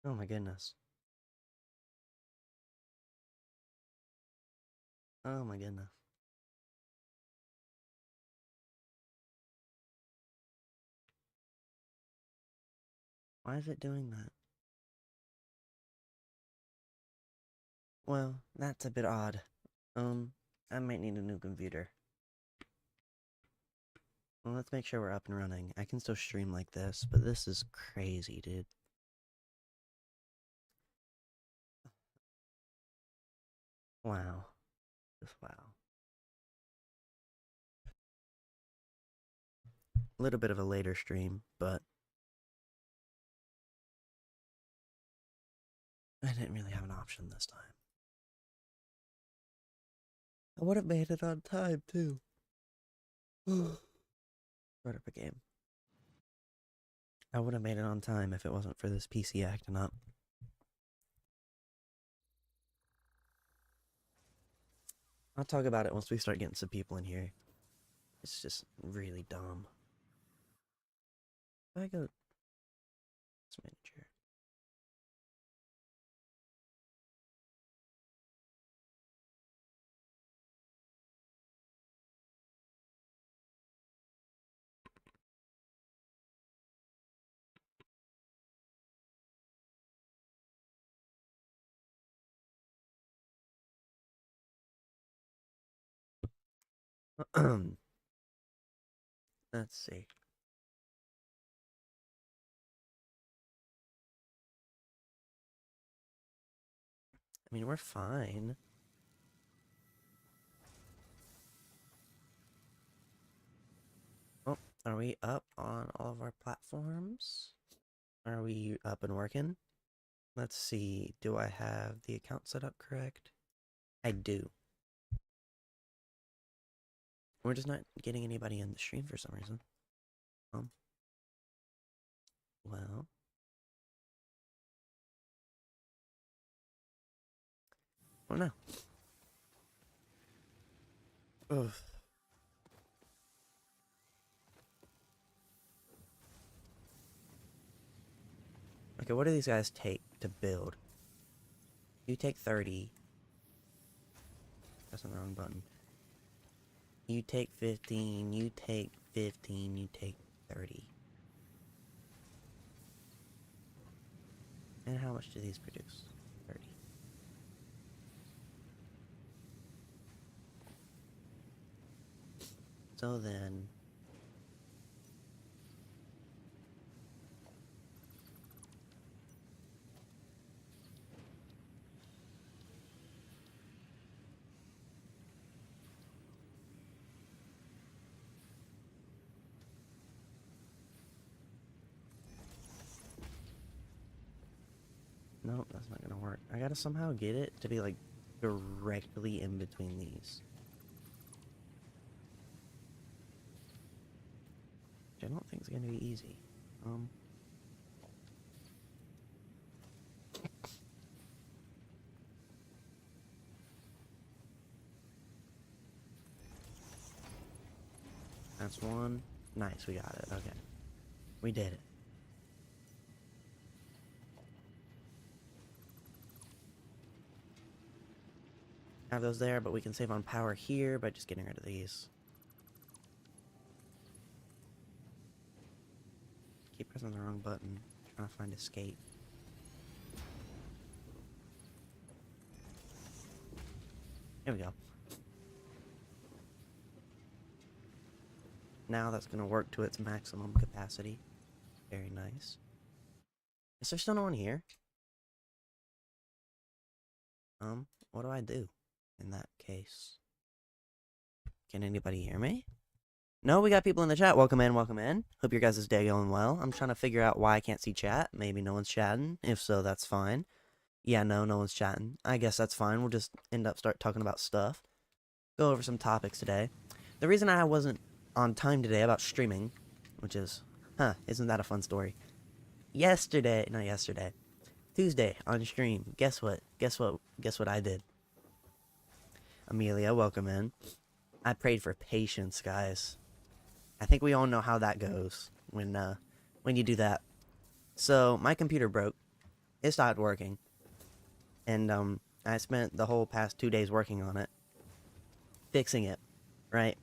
Oh my goodness. Oh my goodness. Why is it doing that? Well, that's a bit odd. I might need a new computer. Well, let's make sure we're up and running. I can still stream like this, but this is crazy, dude. Wow. Just wow. A little bit of a later stream, but I didn't really have an option this time. I would have made it on time, too. Start up a game. I would have made it on time if it wasn't for this PC acting up. I'll talk about it once we start getting some people in here. It's just really dumb. I go. This manager. Let's see. I mean, we're fine. Oh, are we up on all of our platforms? Are we up and working? Let's see. Do I have the account set up correct? I do. We're just not getting anybody in the stream for some reason. Well. Oh no. Ugh. Okay, what do these guys take to build? You take 30. That's on the wrong button. You take 15, you take 15, you take 30. And how much do these produce? 30. So then... Nope, that's not gonna work. I gotta somehow get it to be, like, directly in between these. Which I don't think is gonna be easy. That's one. Nice, we got it. Okay. We did it. Have those there, but we can save on power here by just getting rid of these. Keep pressing the wrong button. Trying to find escape. Here we go. Now that's going to work to its maximum capacity. Very nice. Is there still no one here? What do I do in that case? Can anybody hear me? No, we got people in the chat. Welcome in, welcome in. Hope your guys' day going well. I'm trying to figure out why I can't see chat. Maybe no one's chatting. If so, that's fine. Yeah, no one's chatting. I guess that's fine. We'll just start talking about stuff. Go over some topics today. The reason I wasn't on time today about streaming, which is, isn't that a fun story? Not yesterday. Tuesday on stream. Guess what I did? Amelia, welcome in. I prayed for patience, guys. I think we all know how that goes when you do that. So, my computer broke. it stopped working. And I spent the whole past 2 days working on it, fixing it, right?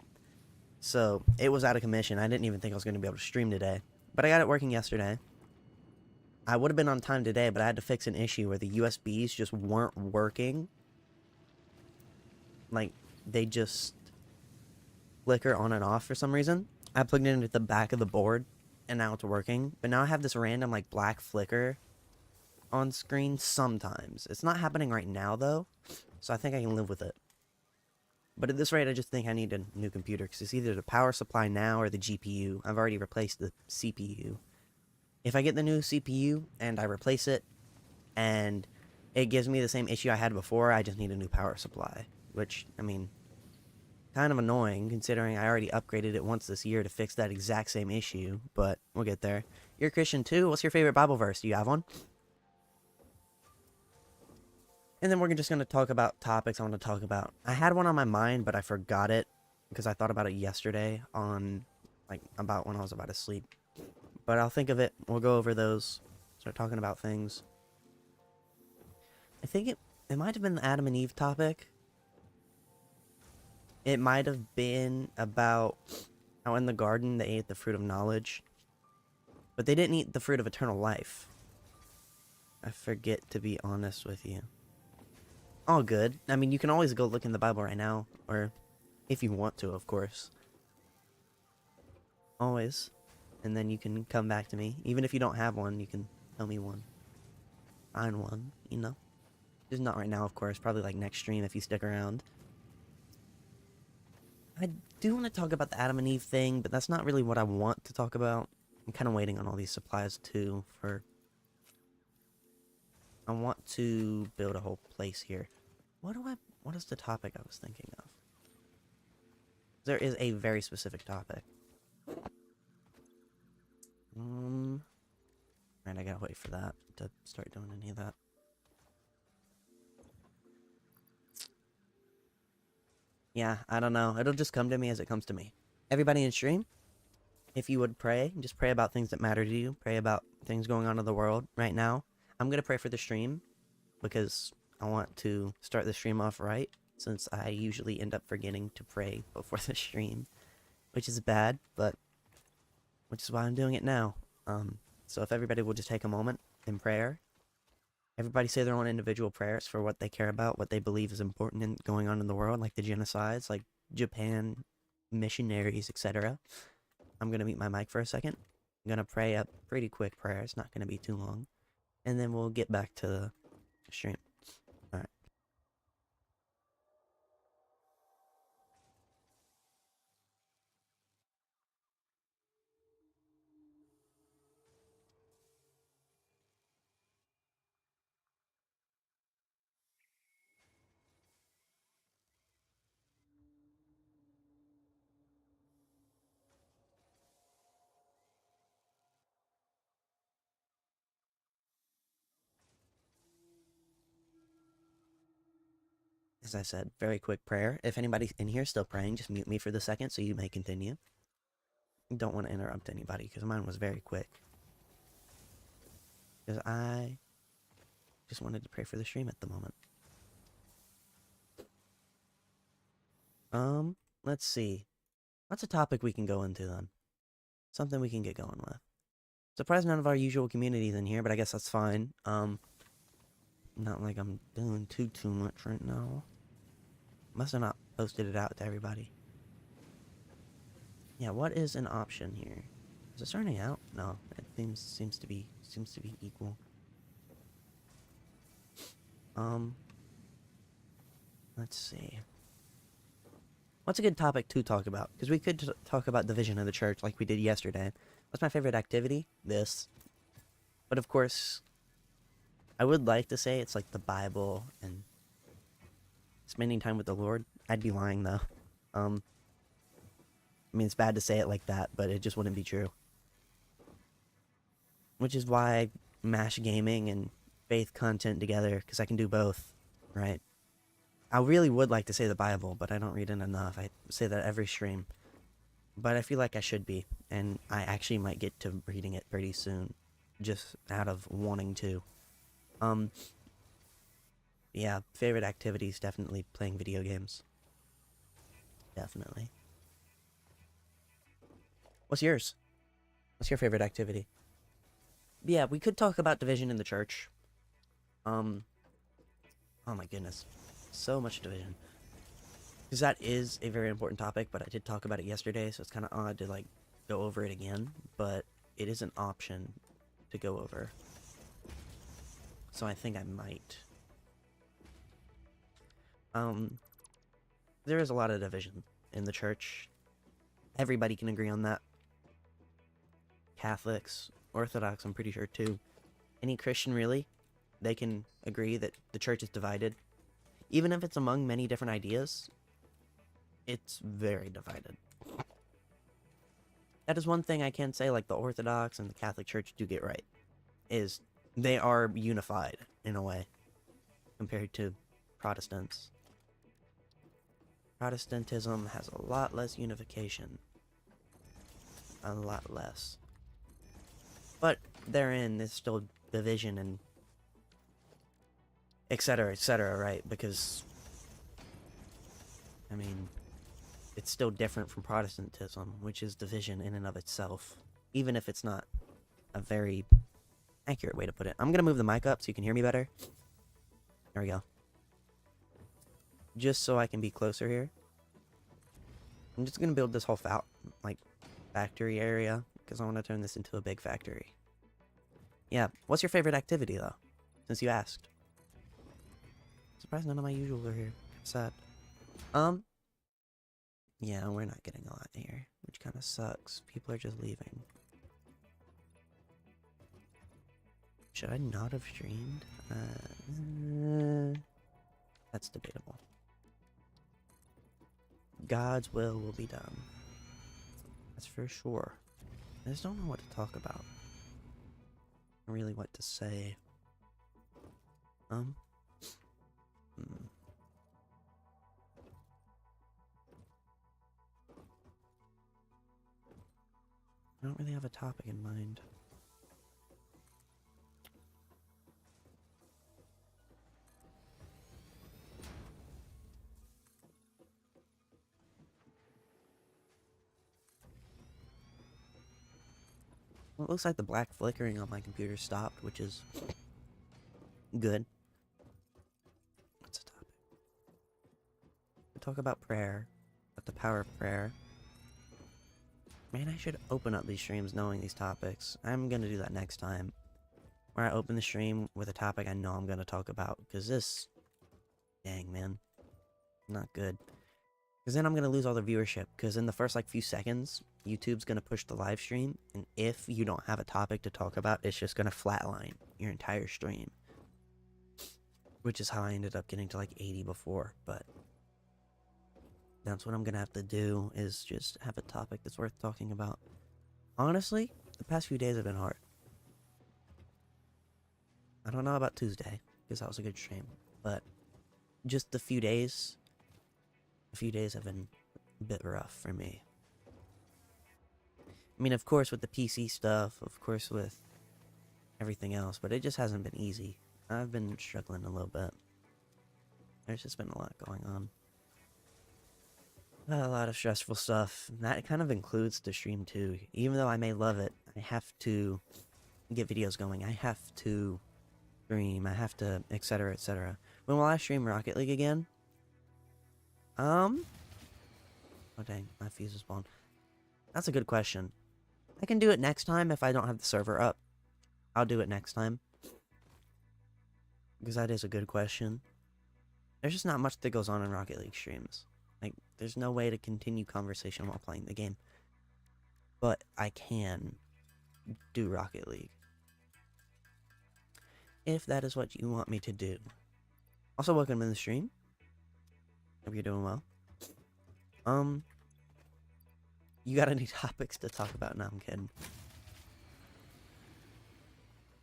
So it was out of commission. I didn't even think I was going to be able to stream today. But I got it working yesterday. I would have been on time today, but I had to fix an issue where the USBs just weren't working. Like, they just flicker on and off for some reason. I plugged it into the back of the board, and now it's working. But now I have this random, like, black flicker on screen sometimes. It's not happening right now, though, so I think I can live with it. But at this rate, I just think I need a new computer, because it's either the power supply now or the GPU. I've already replaced the CPU. If I get the new CPU and I replace it, and it gives me the same issue I had before, I just need a new power supply. Which, I mean, kind of annoying, considering I already upgraded it once this year to fix that exact same issue, but we'll get there. You're a Christian too? What's your favorite Bible verse? Do you have one? And then we're just going to talk about topics I want to talk about. I had one on my mind, but I forgot it because I thought about it yesterday on, like, about when I was about to sleep. But I'll think of it. We'll go over those. Start talking about things. I think it might have been the Adam and Eve topic. It might have been about how in the garden they ate the fruit of knowledge. But they didn't eat the fruit of eternal life. I forget, to be honest with you. All good. I mean, you can always go look in the Bible right now. Or if you want to, of course. Always. And then you can come back to me. Even if you don't have one, you can tell me one. Find one, you know. Just not right now, of course. Probably like next stream if you stick around. I do want to talk about the Adam and Eve thing, but that's not really what I want to talk about. I'm kind of waiting on all these supplies too for... I want to build a whole place here. What is the topic I was thinking of? There is a very specific topic. Right, I gotta wait for that to start doing any of that. Yeah, I don't know. It'll just come to me as it comes to me. Everybody in stream, if you would pray, just pray about things that matter to you. Pray about things going on in the world right now. I'm gonna pray for the stream because I want to start the stream off right, since I usually end up forgetting to pray before the stream, which is bad, but which is why I'm doing it now. So if everybody will just take a moment in prayer, everybody say their own individual prayers for what they care about, what they believe is important in going on in the world, like the genocides, like Japan, missionaries, etc. I'm gonna mute my mic for a second. I'm gonna pray a pretty quick prayer. It's not gonna be too long, and then we'll get back to the stream. Alright. As I said, very quick prayer. If anybody in here is still praying, just mute me for the second so you may continue. Don't want to interrupt anybody because mine was very quick. Because I just wanted to pray for the stream at the moment. Let's see. What's a topic we can go into then? Something we can get going with. Surprised none of our usual community's in here, but I guess that's fine. Not like I'm doing too much right now. Must have not posted it out to everybody. Yeah, what is an option here? Is it starting out? No, it seems to be equal. Let's see. What's a good topic to talk about? Because we could talk about the vision of the church like we did yesterday. What's my favorite activity? This. But of course, I would like to say it's like the Bible and spending time with the Lord. I'd be lying though. I mean, it's bad to say it like that, but it just wouldn't be true. Which is why I mash gaming and faith content together, because I can do both, right? I really would like to say the Bible, but I don't read it enough. I say that every stream. But I feel like I should be, and I actually might get to reading it pretty soon, just out of wanting to. Um, yeah, favorite activities, definitely playing video games. Definitely. What's yours? What's your favorite activity? Yeah, we could talk about division in the church. Um, oh my goodness. So much division. Because that is a very important topic, but I did talk about it yesterday, so it's kind of odd to, like, go over it again. But it is an option to go over. So I think I might. There is a lot of division in the church. Everybody can agree on that. Catholics, Orthodox, I'm pretty sure too. Any Christian, really, they can agree that the church is divided. Even if it's among many different ideas, it's very divided. That is one thing I can say, like, the Orthodox and the Catholic Church do get right, is they are unified, in a way, compared to Protestants. Protestantism has a lot less unification. A lot less. But therein is still division and etc., right? Because, I mean, it's still different from Protestantism, which is division in and of itself, even if it's not a very accurate way to put it. I'm gonna move the mic up so you can hear me better. There we go. Just so I can be closer here. I'm just gonna build this whole factory area, because I want to turn this into a big factory. Yeah, what's your favorite activity, though? Since you asked. Surprised none of my usuals are here. Sad. Yeah, we're not getting a lot here, which kind of sucks. People are just leaving. Should I not have streamed? That's debatable. God's will be done. That's for sure. I just don't know what to talk about. Really what to say. I don't really have a topic in mind. Well, it looks like the black flickering on my computer stopped, which is good. What's the topic? We talk about prayer, about the power of prayer. Man, I should open up these streams knowing these topics. I'm gonna do that next time. Where I open the stream with a topic I know I'm gonna talk about. Because this... Dang, man. Not good. Because then I'm gonna lose all the viewership. Because in the first, few seconds, YouTube's gonna push the live stream. And if you don't have a topic to talk about, it's just gonna flatline your entire stream. Which is how I ended up getting to, 80 before. But... that's what I'm gonna have to do, is just have a topic that's worth talking about. Honestly, the past few days have been hard. I don't know about Tuesday, because that was a good stream, but just a few days have been a bit rough for me. I mean, of course with the PC stuff, of course with everything else, but it just hasn't been easy. I've been struggling a little bit. There's just been a lot going on. A lot of stressful stuff. That kind of includes the stream too. Even though I may love it, I have to get videos going. I have to stream. I have to, etc., etc. When will I stream Rocket League again? Oh dang, my fuse is spawned. That's a good question. I can do it next time if I don't have the server up. I'll do it next time. Because that is a good question. There's just not much that goes on in Rocket League streams. There's no way to continue conversation while playing the game. But I can do Rocket League. If that is what you want me to do. Also, welcome to the stream. Hope you're doing well. You got any topics to talk about? No, I'm kidding.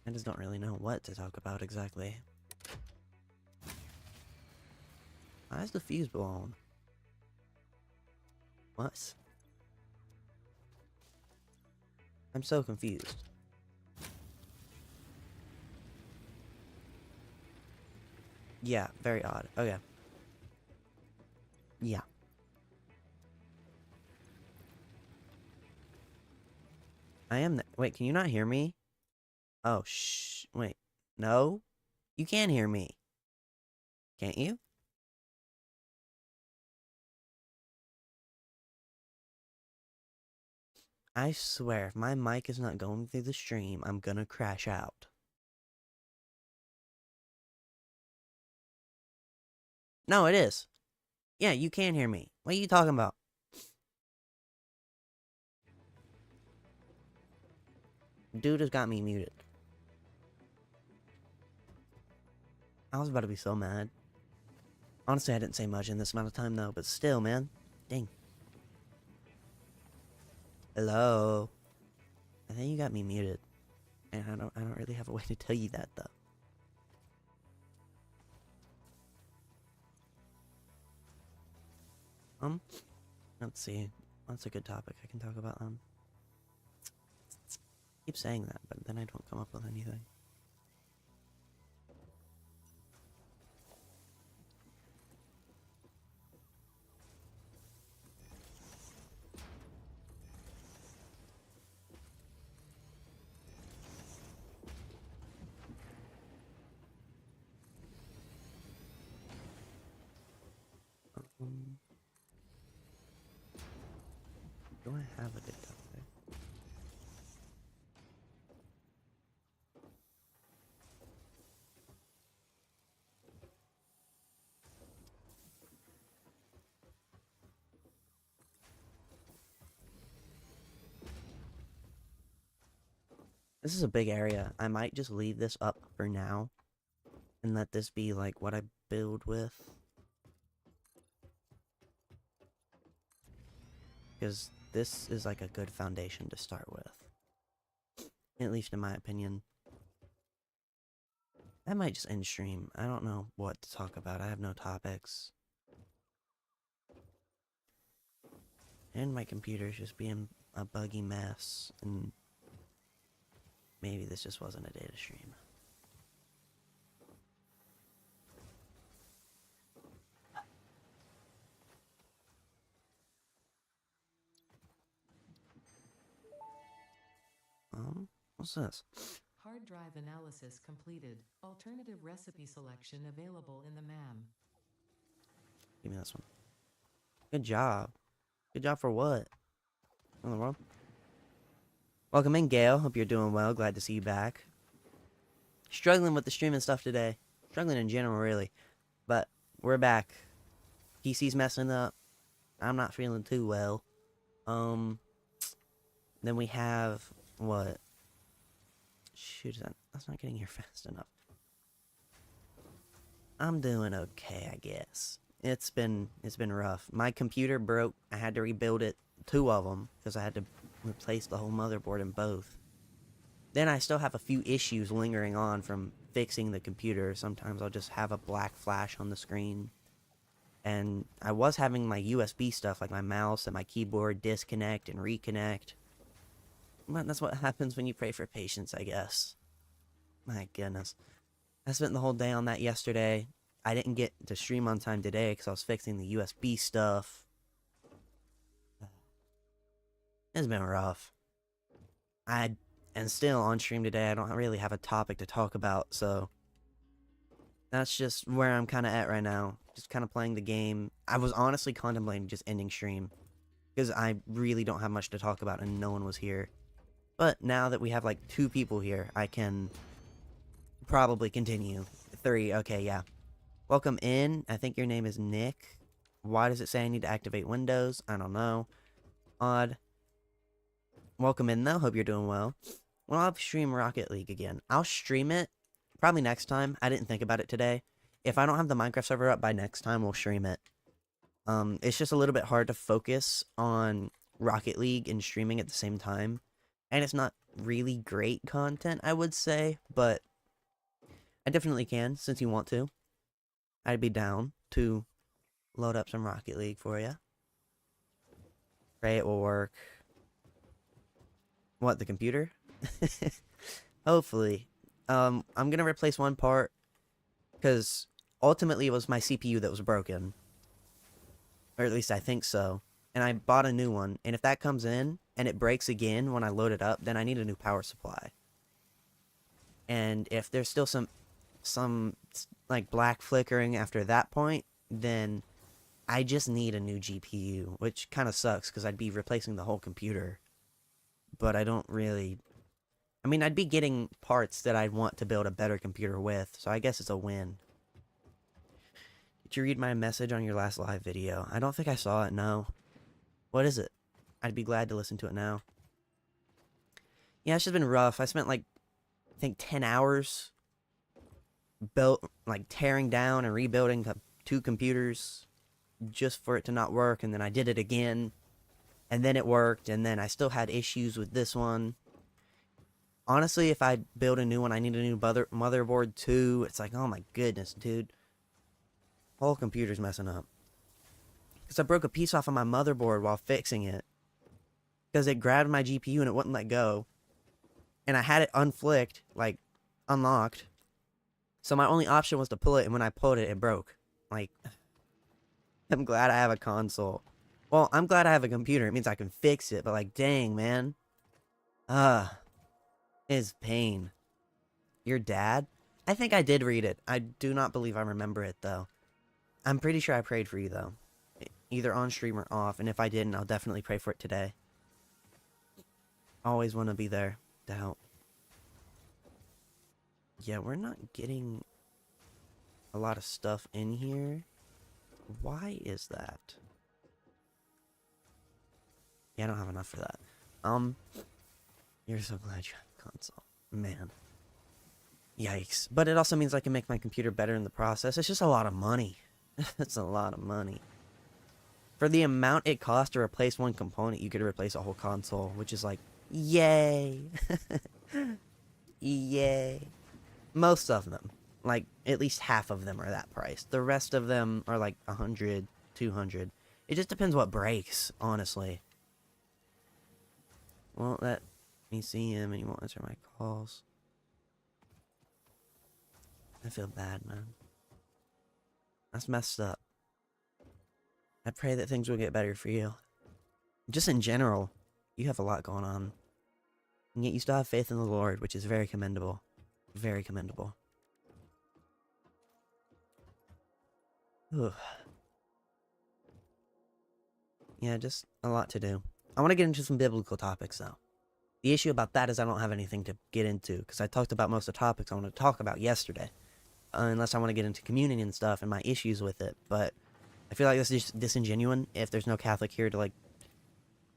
I just don't really know what to talk about exactly. Why is the fuse blown? What? I'm so confused. Yeah, very odd. Okay. Yeah. I am. Wait, can you not hear me? Oh, shh. Wait. No? You can hear me. Can't you? I swear, if my mic is not going through the stream, I'm gonna crash out. No, it is. Yeah, you can hear me. What are you talking about? Dude has got me muted. I was about to be so mad. Honestly, I didn't say much in this amount of time, though, but still, man. Dang. Hello? I think you got me muted. And I don't really have a way to tell you that, though. Let's see. What's a good topic I can talk about, keep saying that, but then I don't come up with anything. Um, do I have a good topic? This is a big area. I might just leave this up for now and let this be like what I build with. Because this is like a good foundation to start with. At least in my opinion. I might just end stream. I don't know what to talk about. I have no topics. And my computer's just being a buggy mess. And maybe this just wasn't a data stream. What's this? Hard drive analysis completed. Alternative recipe selection available in the MAM. Give me this one. Good job. Good job for what? In the world? Welcome in, Gail. Hope you're doing well. Glad to see you back. Struggling with the streaming stuff today. Struggling in general, really. But we're back. PC's messing up. I'm not feeling too well. Then we have what? Shoot, that's not getting here fast enough. I'm doing okay, I guess. It's been rough. My computer broke. I had to rebuild it, 2 of them, because I had to replace the whole motherboard in both. Then I still have a few issues lingering on from fixing the computer. Sometimes I'll just have a black flash on the screen. And I was having my USB stuff, like my mouse and my keyboard, disconnect and reconnect. But that's what happens when you pray for patience, I guess. My goodness. I spent the whole day on that yesterday. I didn't get to stream on time today because I was fixing the USB stuff. It's been rough. And still on stream today, I don't really have a topic to talk about, so that's just where I'm kind of at right now. Just kind of playing the game. I was honestly contemplating just ending stream because I really don't have much to talk about and no one was here. But now that we have like 2 people here, I can probably continue. 3, okay, yeah. Welcome in. I think your name is Nick. Why does it say I need to activate Windows? I don't know. Odd. Welcome in though. Hope you're doing well. Well, I'll stream Rocket League again. I'll stream it probably next time. I didn't think about it today. If I don't have the Minecraft server up by next time, we'll stream it. It's just a little bit hard to focus on Rocket League and streaming at the same time. And it's not really great content, I would say, but I definitely can, since you want to. I'd be down to load up some Rocket League for you. Pray it will work. What, the computer? Hopefully. I'm gonna replace one part, because ultimately it was my CPU that was broken, or at least I think so. And I bought a new one, and if that comes in and it breaks again when I load it up, then I need a new power supply. And if there's still some like black flickering after that point, then I just need a new GPU, which kind of sucks because I'd be replacing the whole computer. But I don't really. I mean, I'd be getting parts that I'd want to build a better computer with, so I guess it's a win. Did you read my message on your last live video? I don't think I saw it, no. What is it? I'd be glad to listen to it now. Yeah, it's just been rough. I spent like, I think 10 hours built, like tearing down and rebuilding 2 computers just for it to not work, and then I did it again, and then it worked, and then I still had issues with this one. Honestly, if I build a new one, I need a new motherboard too. It's like, oh my goodness, dude. Whole computer's messing up. Because I broke a piece off of my motherboard while fixing it. Because it grabbed my GPU and it wouldn't let go. And I had it unflicked, like, unlocked. So my only option was to pull it, and when I pulled it, it broke. Like, I'm glad I have a console. Well, I'm glad I have a computer. It means I can fix it, but like, dang, man. Is pain. Your dad? I think I did read it. I do not believe I remember it, though. I'm pretty sure I prayed for you, though. Either on stream or off, and if I didn't, I'll definitely pray for it today. Always want to be there to help. Yeah, we're not getting a lot of stuff in here. Why is that? Yeah, I don't have enough for that. You're so glad you have a console. Man. Yikes. But it also means I can make my computer better in the process. It's just a lot of money. It's a lot of money. For the amount it costs to replace one component, you could replace a whole console, which is like, yay. Yay. Most of them. Like, at least half of them are that price. The rest of them are like 100, 200. It just depends what breaks, honestly. Won't let me see him and he won't answer my calls. I feel bad, man. That's messed up. I pray that things will get better for you. Just in general, you have a lot going on. And yet you still have faith in the Lord, which is very commendable. Very commendable. Ugh. Yeah, just a lot to do. I want to get into some biblical topics, though. The issue about that is I don't have anything to get into, because I talked about most of the topics I want to talk about yesterday. Unless I want to get into communion and stuff and my issues with it. But I feel like this is just disingenuous if there's no Catholic here to, like,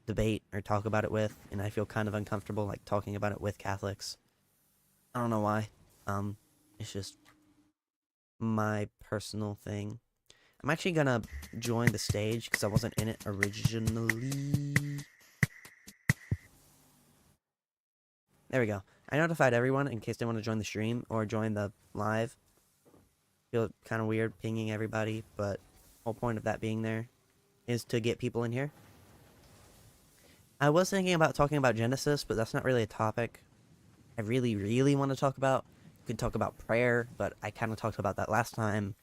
debate or talk about it with. And I feel kind of uncomfortable, like, talking about it with Catholics. I don't know why. It's just my personal thing. I'm actually gonna join the stage because I wasn't in it originally. There we go. I notified everyone in case they want to join the stream or join the live. Feel kind of weird pinging everybody, but whole point of that being there is to get people in here. I was thinking about talking about Genesis, but that's not really a topic I really, really want to talk about. Could talk about prayer, but I kind of talked about that last time.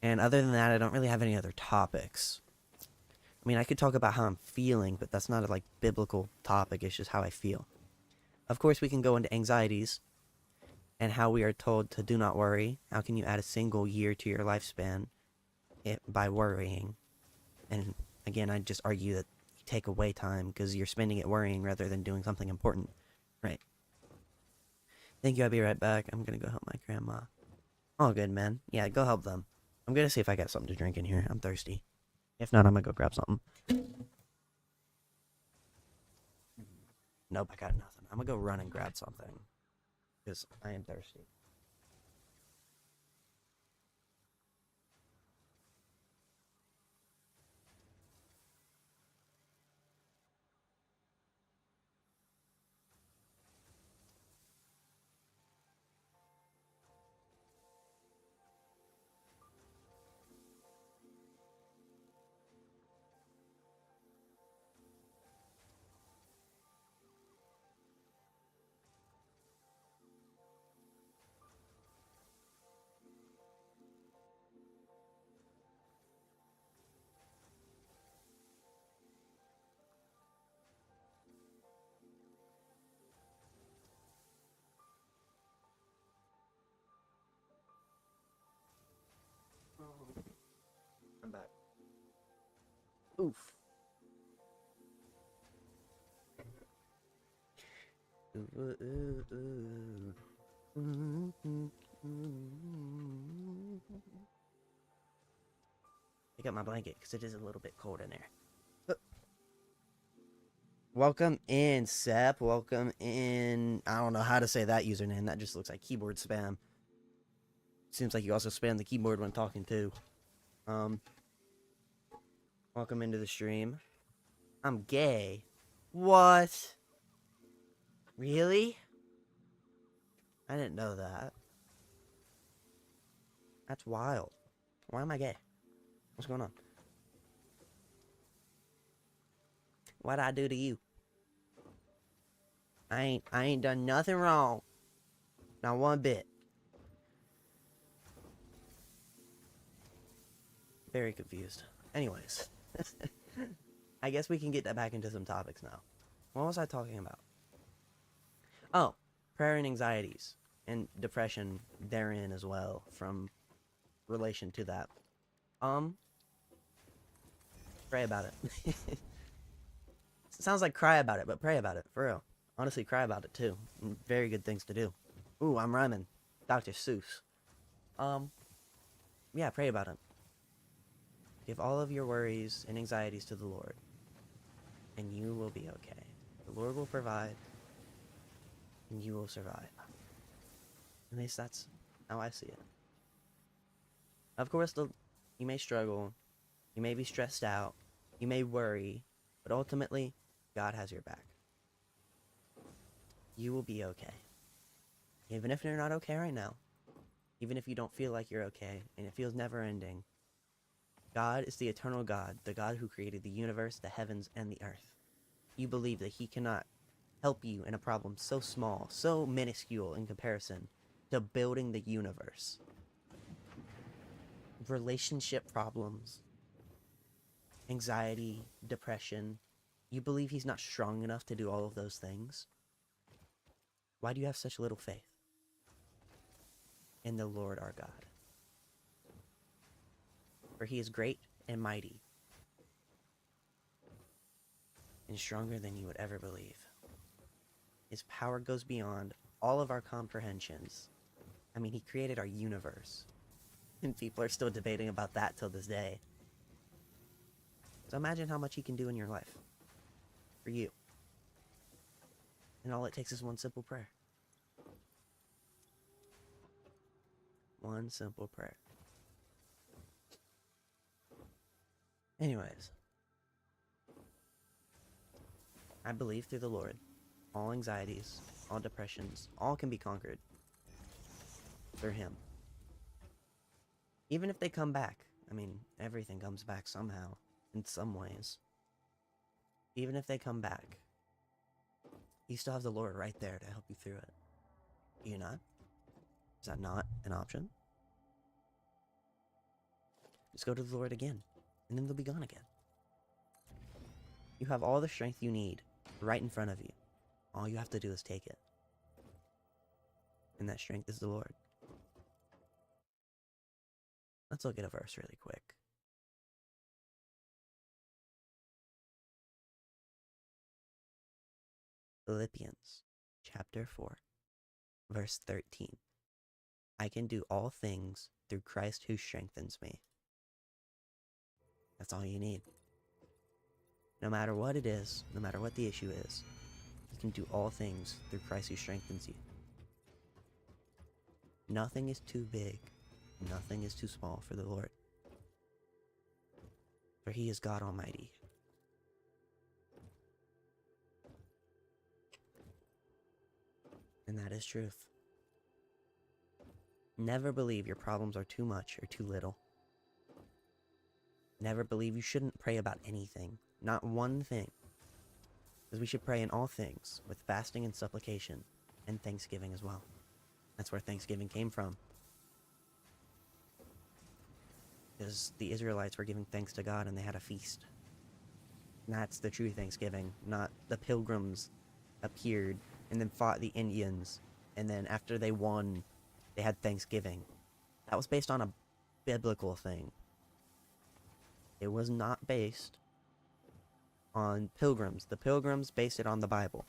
And other than that, I don't really have any other topics. I mean, I could talk about how I'm feeling, but that's not a, like, biblical topic. It's just how I feel. Of course, we can go into anxieties and how we are told to do not worry. How can you add a single year to your lifespan by worrying? And again, I just argue that you take away time because you're spending it worrying rather than doing something important. Right. Thank you, I'll be right back. I'm gonna go help my grandma. Oh, good, man. Yeah, go help them. I'm gonna see if I got something to drink in here. I'm thirsty. If not, I'm gonna go grab something. Nope, I got nothing. I'm gonna go run and grab something. Because I am thirsty. Oof. Ooh, ooh, ooh. Pick up my blanket because it is a little bit cold in there. Welcome in, Sep. Welcome in. I don't know how to say that username. That just looks like keyboard spam. Seems like you also spam the keyboard when talking too. Welcome into the stream. I'm gay. What? Really? I didn't know that. That's wild. Why am I gay? What's going on? What'd I do to you? I ain't done nothing wrong. Not one bit. Very confused. Anyways. I guess we can get back into some topics now. What was I talking about? Oh, prayer and anxieties and depression therein as well from relation to that. Pray about it. Sounds like cry about it, but pray about it, for real. Honestly, cry about it too. Very good things to do. Ooh, I'm rhyming. Dr. Seuss. Yeah, pray about it. Give all of your worries and anxieties to the Lord, and you will be okay. The Lord will provide, and you will survive. At least that's how I see it. Of course, you may struggle, you may be stressed out, you may worry, but ultimately, God has your back. You will be okay. Even if you're not okay right now, even if you don't feel like you're okay, and it feels never ending, God is the eternal God, the God who created the universe, the heavens, and the earth. You believe that He cannot help you in a problem so small, so minuscule in comparison to building the universe. Relationship problems, anxiety, depression. You believe He's not strong enough to do all of those things? Why do you have such little faith in the Lord our God? For He is great and mighty, and stronger than you would ever believe. His power goes beyond all of our comprehensions. I mean, He created our universe, and people are still debating about that till this day. So imagine how much He can do in your life, for you. And all it takes is one simple prayer. One simple prayer. Anyways, I believe through the Lord, all anxieties, all depressions, all can be conquered through Him. Even if they come back, I mean, everything comes back somehow, in some ways. Even if they come back, you still have the Lord right there to help you through it. Do you not? Is that not an option? Just go to the Lord again, and then they'll be gone again. You have all the strength you need right in front of you. All you have to do is take it. And that strength is the Lord. Let's look at a verse really quick. Philippians chapter 4, verse 13. I can do all things through Christ who strengthens me. That's all you need. No matter what it is, no matter what the issue is, you can do all things through Christ who strengthens you. Nothing is too big, nothing is too small for the Lord. For He is God Almighty. And that is truth. Never believe your problems are too much or too little. Never believe you shouldn't pray about anything, not one thing. Because we should pray in all things with fasting and supplication and thanksgiving as well. That's where Thanksgiving came from. Because the Israelites were giving thanks to God and they had a feast. And that's the true Thanksgiving, not the pilgrims appeared and then fought the Indians. And then after they won, they had Thanksgiving. That was based on a biblical thing. It was not based on pilgrims. The pilgrims based it on the Bible.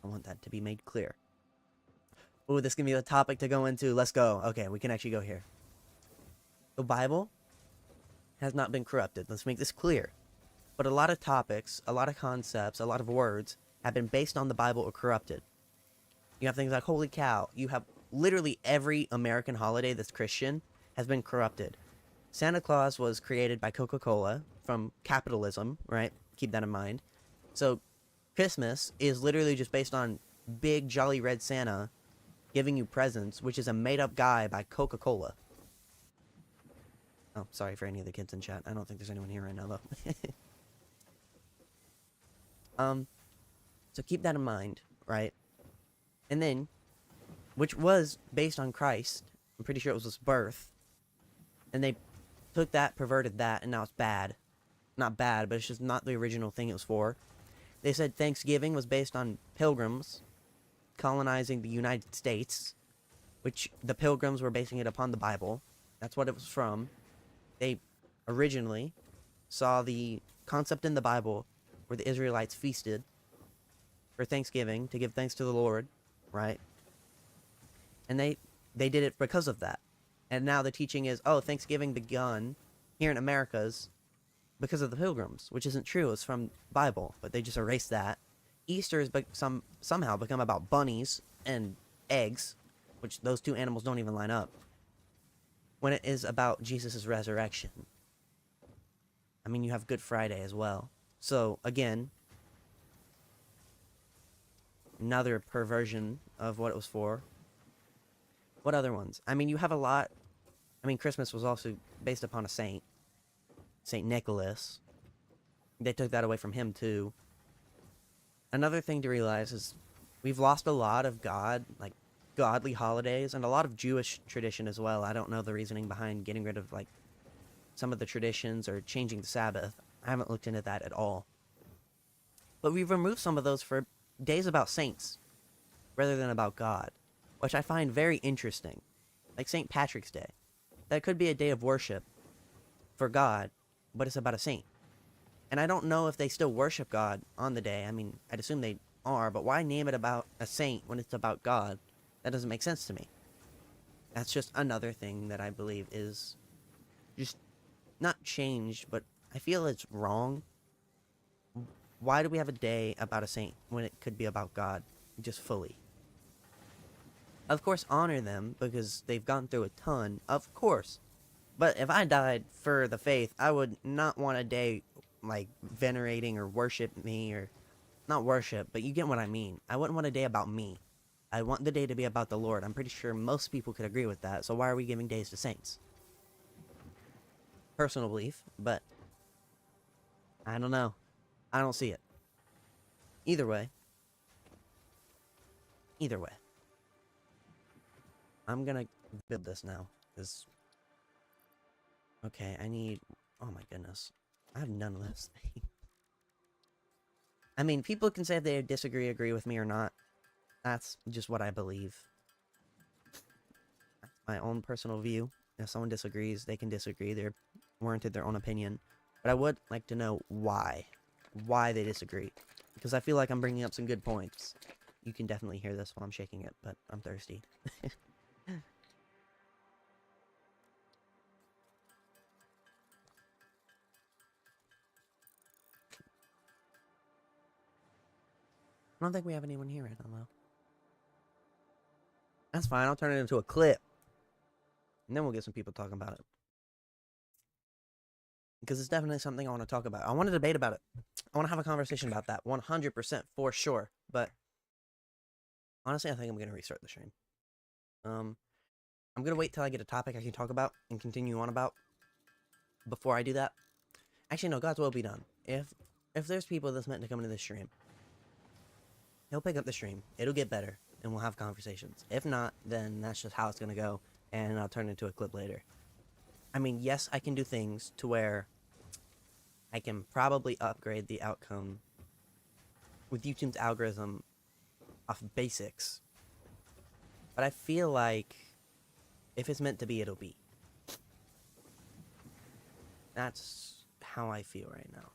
I want that to be made clear. Ooh, this can be a topic to go into. Let's go. Okay, we can actually go here. The Bible has not been corrupted. Let's make this clear. But a lot of topics, a lot of concepts, a lot of words have been based on the Bible or corrupted. You have things like holy cow. You have literally every American holiday that's Christian has been corrupted. Santa Claus was created by Coca-Cola from capitalism, right? Keep that in mind. So Christmas is literally just based on big jolly red Santa giving you presents, which is a made-up guy by Coca-Cola. Oh, sorry for any of the kids in chat. I don't think there's anyone here right now, though. So keep that in mind, right? And then, which was based on Christ. I'm pretty sure it was his birth. And they took that, perverted that, and now it's bad. Not bad, but it's just not the original thing it was for. They said Thanksgiving was based on pilgrims colonizing the United States, which the pilgrims were basing it upon the Bible. That's what it was from. They originally saw the concept in the Bible where the Israelites feasted for Thanksgiving to give thanks to the Lord, right? And they did it because of that. And now the teaching is, oh, Thanksgiving begun here in Americas because of the pilgrims, which isn't true. It's from Bible, but they just erased that. Easter has somehow become about bunnies and eggs, which those two animals don't even line up, when it is about Jesus' resurrection. I mean, you have Good Friday as well. So, again, another perversion of what it was for. What other ones? I mean, you have a lot. I mean, Christmas was also based upon a saint, Saint Nicholas. They took that away from him, too. Another thing to realize is we've lost a lot of godly holidays, and a lot of Jewish tradition as well. I don't know the reasoning behind getting rid of, some of the traditions or changing the Sabbath. I haven't looked into that at all. But we've removed some of those for days about saints, rather than about God, which I find very interesting. Like St. Patrick's Day. That could be a day of worship for God, but it's about a saint. And I don't know if they still worship God on the day. I mean, I'd assume they are, but why name it about a saint when it's about God? That doesn't make sense to me. That's just another thing that I believe is just not changed, but I feel it's wrong. Why do we have a day about a saint when it could be about God, just fully? Of course, honor them because they've gone through a ton, of course. But if I died for the faith, I would not want a day venerating or worship me, or not worship, but you get what I mean. I wouldn't want a day about me. I want the day to be about the Lord. I'm pretty sure most people could agree with that. So why are we giving days to saints? Personal belief, but I don't know. I don't see it. Either way, I'm gonna build this now. Okay, I need... Oh my goodness. I have none of this thing. I mean, people can say if they disagree, agree with me or not. That's just what I believe. That's my own personal view. If someone disagrees, they can disagree. They're warranted their own opinion. But I would like to know why. Why they disagree. Because I feel like I'm bringing up some good points. You can definitely hear this while I'm shaking it, but I'm thirsty. I don't think we have anyone here right now, though. That's fine. I'll turn it into a clip. And then we'll get some people talking about it. Because it's definitely something I want to talk about. I want to debate about it. I want to have a conversation about that. 100% for sure. But honestly, I think I'm going to restart the stream. I'm going to wait till I get a topic I can talk about and continue on about before I do that. Actually, no, God's will be done. If there's people that's meant to come into this stream, he'll pick up the stream. It'll get better, and we'll have conversations. If not, then that's just how it's going to go, and I'll turn it into a clip later. I mean, yes, I can do things to where I can probably upgrade the outcome with YouTube's algorithm off basics. But I feel like if it's meant to be, it'll be. That's how I feel right now.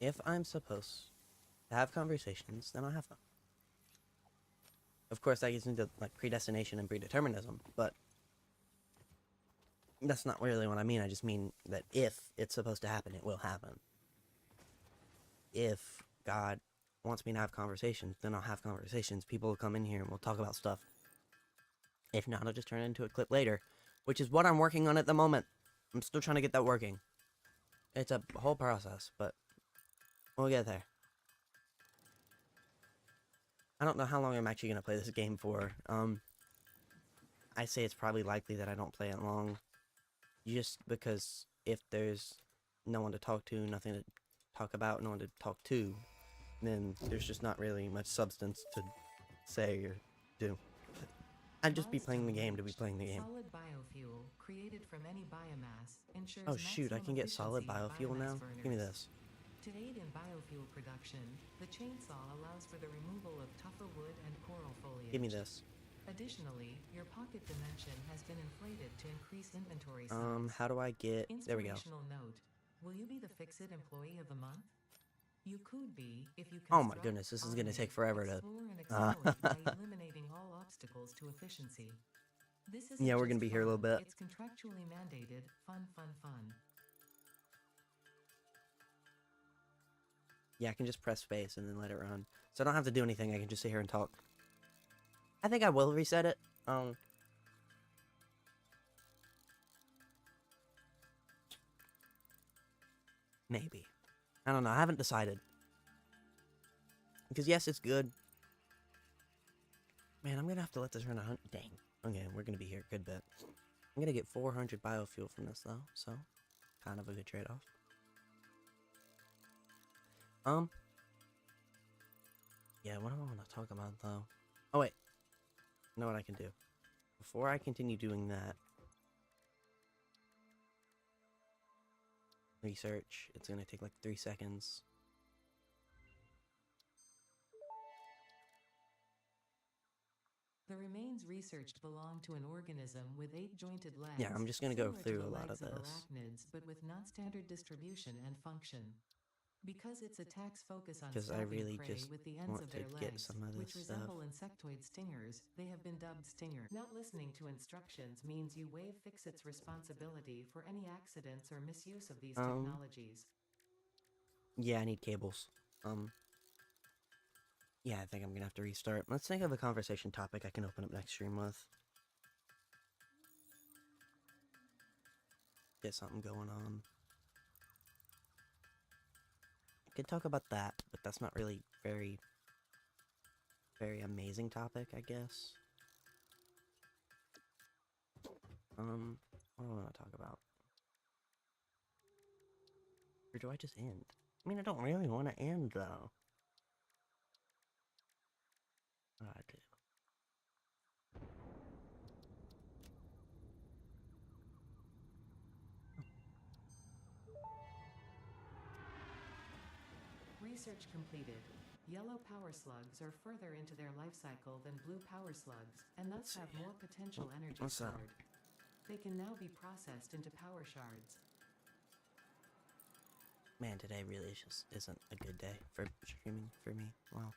If I'm supposed to have conversations, then I'll have them. Of course, that gets into like predestination and predeterminism, but that's not really what I mean. I just mean that if it's supposed to happen, it will happen. If God wants me to have conversations, then I'll have conversations. People will come in here and we'll talk about stuff. If not, I'll just turn it into a clip later, which is what I'm working on at the moment. I'm still trying to get that working. It's a whole process, but we'll get there. I don't know how long I'm actually going to play this game for. I say it's probably likely that I don't play it long. Just because if there's no one to talk to, nothing to talk about, no one to talk to, then there's just not really much substance to say or do. I'd just be playing the game to be playing the game. Solid biofuel created from any biomass ensures Oh shoot, I can get solid biofuel now? Give me this. To aid in biofuel production, the chainsaw allows for the removal of tougher wood and coral foliage. Give me this. Additionally, your pocket dimension has been inflated to increase inventory size. How do I get... There we go. Inspirational note. Will you be the Fix-It Employee of the Month? You could be if you Oh my goodness, this is gonna take forever to... explore and accelerate by eliminating all obstacles to efficiency. This isn't Yeah, we're just gonna be here a little fun, bit. It's contractually mandated. Fun. Yeah, I can just press space and then let it run. So I don't have to do anything, I can just sit here and talk. I think I will reset it. Maybe. I don't know, I haven't decided. Because yes, it's good. Man, I'm gonna have to let this run dang. Okay, we're gonna be here a good bit. I'm gonna get 400 biofuel from this though, so kind of a good trade-off. Yeah, what do I want to talk about though? Oh wait, I know what I can do. Before I continue doing that, research. It's gonna take like 3 seconds. The remains researched belong to an organism with 8 jointed legs. Yeah, I'm just gonna go similar to through the a lot of legs this. Arachnids, but with non-standard distribution and function. Because its attacks focus on Because I stabbing really prey just with the ends want of to their get legs, some of which this stuff. resemble insectoid stingers, they have been dubbed stinger. Not listening to instructions means you waive Fix-It's responsibility for any accidents or misuse of these technologies. Yeah, I need cables. Yeah, I think I'm gonna have to restart. Let's think of a conversation topic I can open up next stream with. Get something going on. I could talk about that, but that's not really very amazing topic, I guess. What do I want to talk about? Or do I just end? I mean, I don't really want to end, though. What do I do? Research completed. Yellow power slugs are further into their life cycle than blue power slugs, and thus have more potential energy What's that? stored. They can now be processed into power shards. Man, today really just isn't a good day for streaming for me. Wow.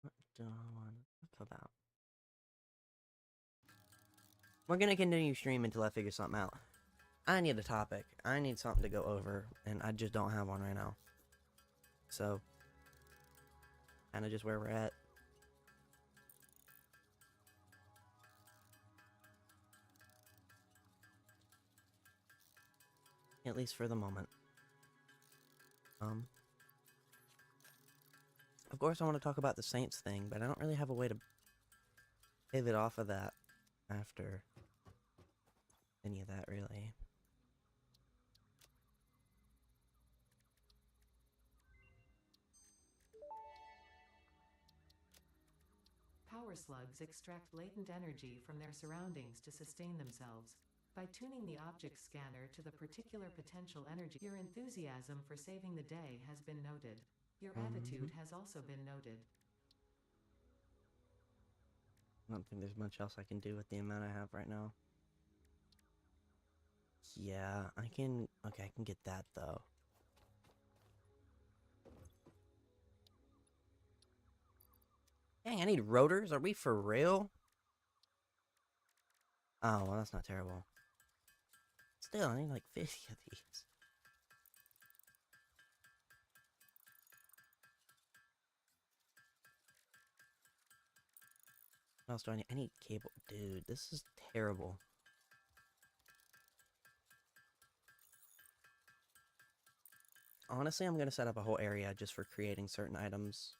What do I want to talk about? We're gonna continue streaming until I figure something out. I need a topic. I need something to go over, and I just don't have one right now. So, kind of just where we're at. At least for the moment. Of course I want to talk about the Saints thing, but I don't really have a way to pivot off of that after any of that, really. Power slugs extract latent energy from their surroundings to sustain themselves. By tuning the object scanner to the particular potential energy, your enthusiasm for saving the day has been noted. Your attitude has also been noted. I don't think there's much else I can do with the amount I have right now. Yeah, I can... Okay, I can get that, though. Dang, I need rotors? Are we for real? Oh, well, that's not terrible. Still, I need like 50 of these. What else do I need? I need cable. Dude, this is terrible. Honestly, I'm gonna set up a whole area just for creating certain items.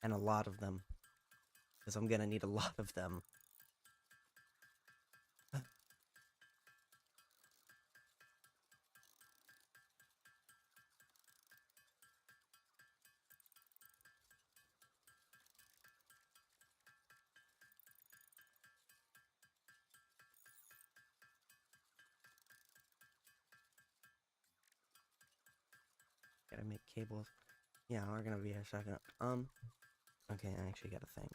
And a lot of them. Because I'm gonna need a lot of them. Gotta make cables. Yeah, we're gonna be a second. Okay, I actually gotta think.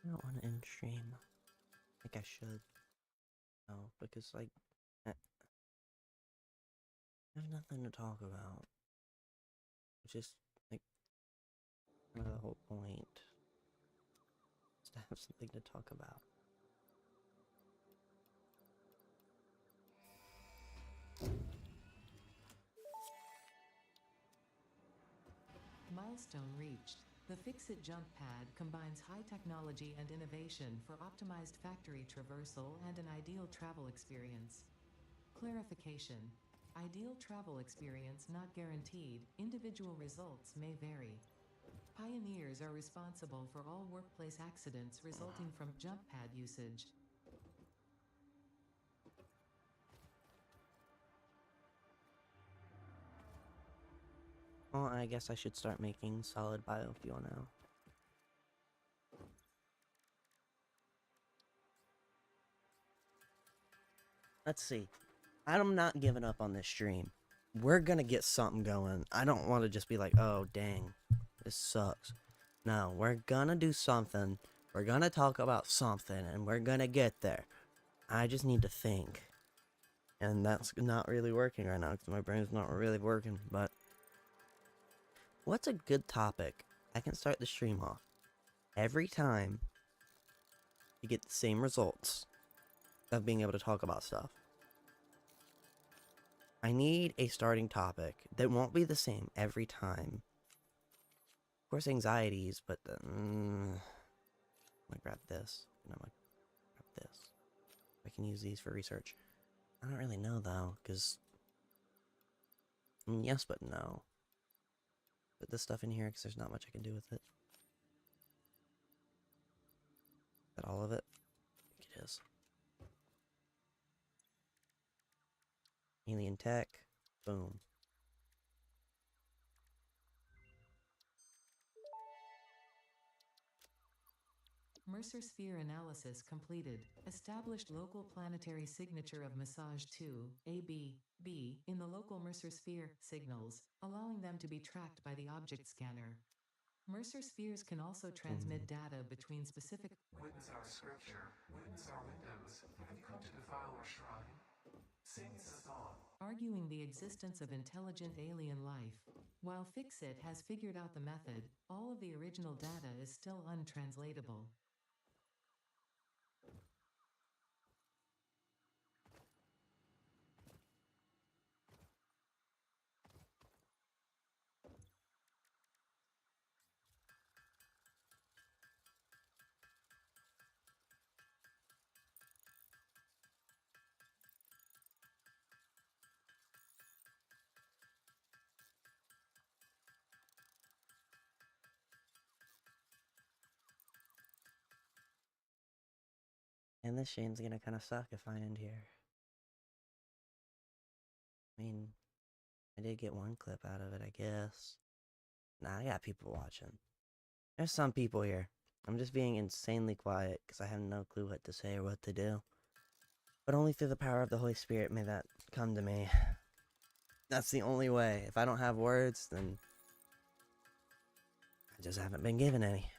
I don't want to end stream. I think I should. No, because, like, I have nothing to talk about. It's just, like, kind of the whole point. Is to have something to talk about. Milestone reached. The Fixit jump pad combines high technology and innovation for optimized factory traversal and an ideal travel experience. Clarification. Ideal travel experience not guaranteed, individual results may vary. Pioneers are responsible for all workplace accidents resulting from jump pad usage. Well, I guess I should start making solid biofuel now. Let's see. I'm not giving up on this stream. We're gonna get something going. I don't want to just be like, oh, dang, this sucks. No, we're gonna do something. We're gonna talk about something, and we're gonna get there. I just need to think. And that's not really working right now, because my brain's not really working, but... What's a good topic I can start the stream off? Every time you get the same results of being able to talk about stuff. I need a starting topic that won't be the same every time. Of course, anxieties, but I'm gonna grab this, and I'm gonna grab this. I can use these for research. I don't really know though, because yes, but no. Put this stuff in here because there's not much I can do with it. Is that all of it? I think it is. Alien tech. Boom. Mercer sphere analysis completed. Established local planetary signature of massage 2, AB, in the local Mercer sphere signals, allowing them to be tracked by the object scanner. Mercer spheres can also transmit data between specific. Witness our scripture, witness our windows. Have you come to defile our shrine? Sing us a song. Arguing the existence of intelligent alien life. While Fixit has figured out the method, all of the original data is still untranslatable. And this shane's gonna kind of suck if I end here. I mean, I did get one clip out of it, I guess. Nah, I got people watching. There's some people here. I'm just being insanely quiet because I have no clue what to say or what to do. But only through the power of the Holy Spirit may that come to me. That's the only way. If I don't have words, then I just haven't been given any.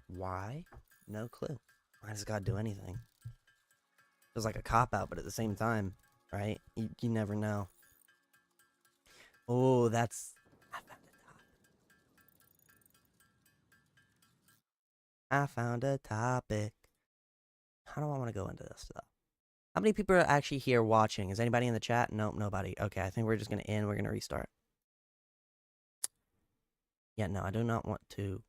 Why? No clue. Why does God do anything? Feels like a cop-out, but at the same time, right? You never know. Oh, that's... I found a topic. How do I want to go into this stuff? How many people are actually here watching? Is anybody in the chat? Nope, nobody. Okay, I think we're just going to end. We're going to restart. Yeah, no, I do not want to